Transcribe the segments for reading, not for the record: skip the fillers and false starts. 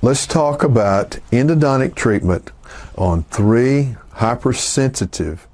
Let's talk about endodontic treatment on 3 hypersensitive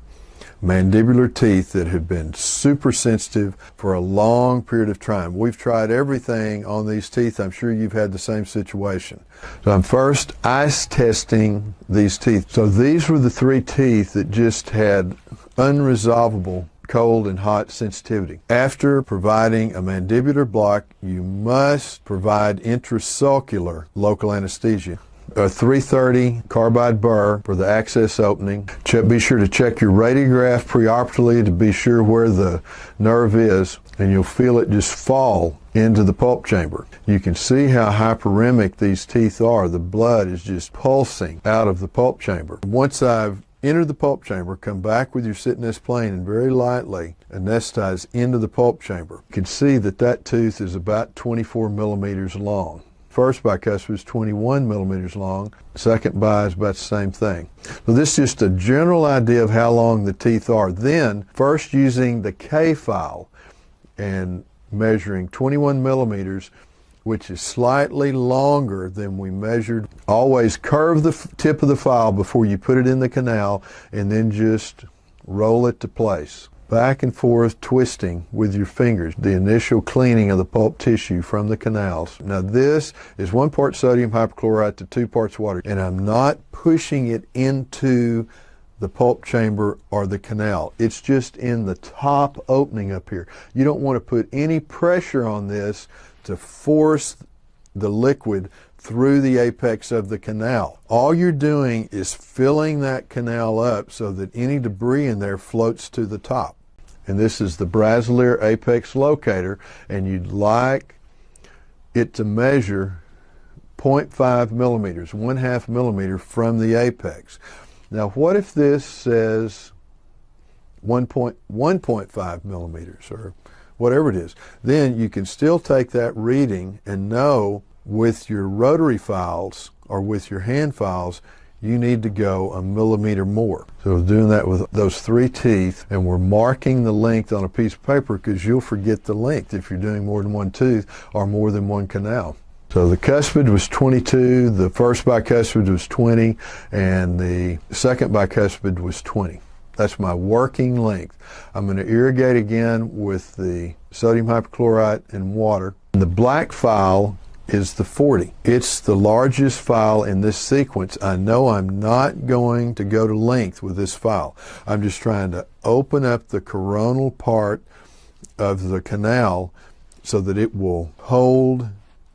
mandibular teeth that have been super sensitive for a long period of time. We've tried everything on these teeth. I'm sure you've had the same situation. So I'm first ice testing these teeth. So these were the 3 teeth that just had unresolvable cold and hot sensitivity. After providing a mandibular block, you must provide intrasulcular local anesthesia. A 330 carbide burr for the access opening. Be sure to check your radiograph preoperatively to be sure where the nerve is, and you'll feel it just fall into the pulp chamber. You can see how hyperemic these teeth are. The blood is just pulsing out of the pulp chamber. Once I've entered the pulp chamber, come back with your sit-nest plane and very lightly anesthetize into the pulp chamber. You can see that that tooth is about 24 millimeters long. First bicuspid is 21 millimeters long. Second bi is about the same thing. So this is just a general idea of how long the teeth are. Then, first using the K file and measuring 21 millimeters, which is slightly longer than we measured. Always curve the tip of the file before you put it in the canal, and then just roll it to place. Back and forth twisting with your fingers, the initial cleaning of the pulp tissue from the canals. Now this is 1 part sodium hypochlorite to 2 parts water, and I'm not pushing it into the pulp chamber or the canal. It's just in the top opening up here. You don't want to put any pressure on this to force the liquid through the apex of the canal. All you're doing is filling that canal up so that any debris in there floats to the top. And this is the basilar apex locator, and you'd like it to measure 0.5 millimeters, 1/2 millimeter from the apex. Now what if this says 1.5 millimeters or whatever it is? Then you can still take that reading and know with your rotary files or with your hand files, you need to go a millimeter more. So doing that with those 3 teeth, and we're marking the length on a piece of paper because you'll forget the length if you're doing more than 1 tooth or more than 1 canal. So the cuspid was 22, the first bicuspid was 20, and the second bicuspid was 20. That's my working length. I'm going to irrigate again with the sodium hypochlorite and water. And the black file is the 40. It's the largest file in this sequence. I know I'm not going to go to length with this file. I'm just trying to open up the coronal part of the canal so that it will hold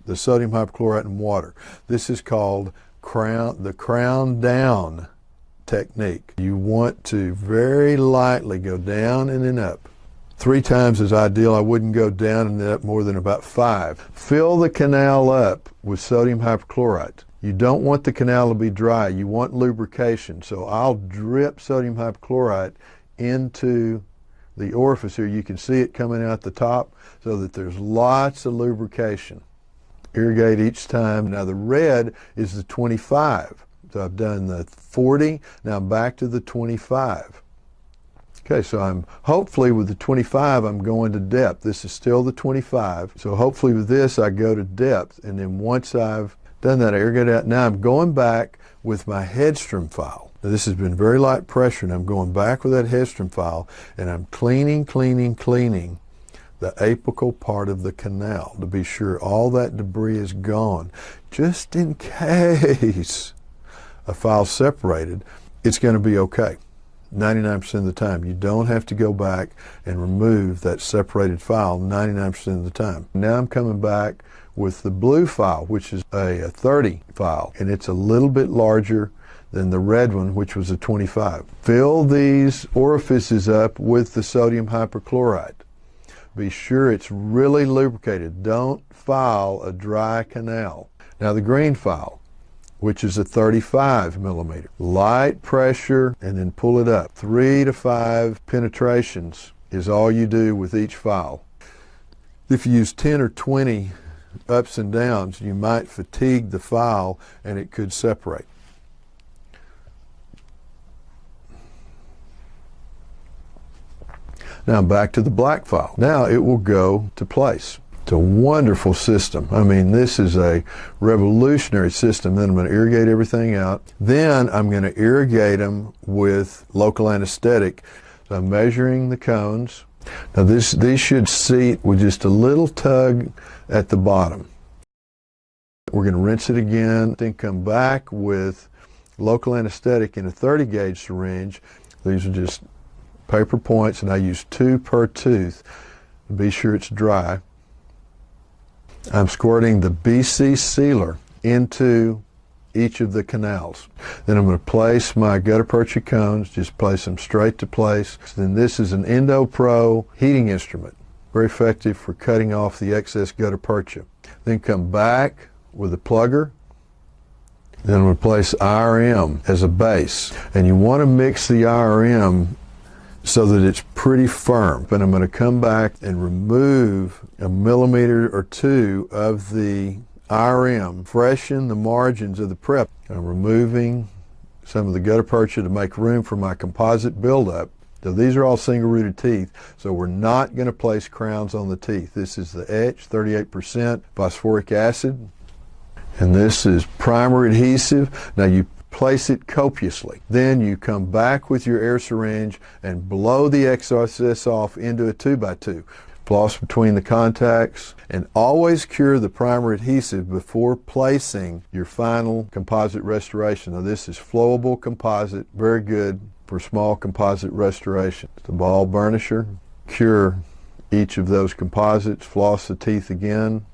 the sodium hypochlorite and water. This is called the crown down technique. You want to very lightly go down and then up. 3 times is ideal. I wouldn't go down and up more than about 5. Fill the canal up with sodium hypochlorite. You don't want the canal to be dry. You want lubrication. So I'll drip sodium hypochlorite into the orifice here. You can see it coming out the top so that there's lots of lubrication. Irrigate each time. Now the red is the 25. So I've done the 40, now I'm back to the 25. Okay, so I'm hopefully with the 25, I'm going to depth. This is still the 25. So hopefully with this, I go to depth. And then once I've done that, I irrigate out. Now I'm going back with my headstrom file. Now this has been very light pressure, and I'm going back with that headstrom file, and I'm cleaning the apical part of the canal to be sure all that debris is gone. Just in case a file separated, it's going to be okay. 99% of the time. You don't have to go back and remove that separated file 99% of the time. Now I'm coming back with the blue file, which is a 30 file, and it's a little bit larger than the red one, which was a 25. Fill these orifices up with the sodium hypochlorite. Be sure it's really lubricated. Don't file a dry canal. Now the green file, which is a 35 millimeter. Light pressure and then pull it up. 3 to 5 penetrations is all you do with each file. If you use 10 or 20 ups and downs, you might fatigue the file and it could separate. Now back to the black file. Now it will go to place. It's a wonderful system. I mean, this is a revolutionary system. Then I'm going to irrigate everything out. Then I'm going to irrigate them with local anesthetic. So I'm measuring the cones. Now these should seat with just a little tug at the bottom. We're going to rinse it again, then come back with local anesthetic in a 30 gauge syringe. These are just paper points, and I use 2 per tooth. Be sure it's dry. I'm squirting the BC sealer into each of the canals. Then I'm going to place my gutta percha cones, just place them straight to place. Then this is an Endo Pro heating instrument, very effective for cutting off the excess gutta percha. Then come back with a plugger. Then I'm going to place IRM as a base, and you want to mix the IRM so that it's pretty firm. And I'm going to come back and remove 1 millimeter or 2 of the IRM, freshen the margins of the prep. I'm removing some of the gutta percha to make room for my composite buildup. So these are all single-rooted teeth, so we're not going to place crowns on the teeth. This is the etch, 38% phosphoric acid, and this is primer adhesive. Now you place it copiously. Then you come back with your air syringe and blow the excess off into a 2x2. Floss between the contacts, and always cure the primer adhesive before placing your final composite restoration. Now this is flowable composite, very good for small composite restoration. The ball burnisher, cure each of those composites, floss the teeth again,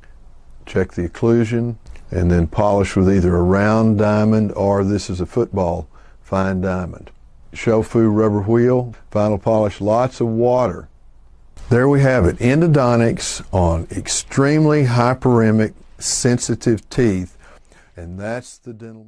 check the occlusion, and then polish with either a round diamond or this is a football fine diamond. Shofu rubber wheel, final polish, lots of water. There we have it, endodontics on extremely hyperemic sensitive teeth, and that's the dental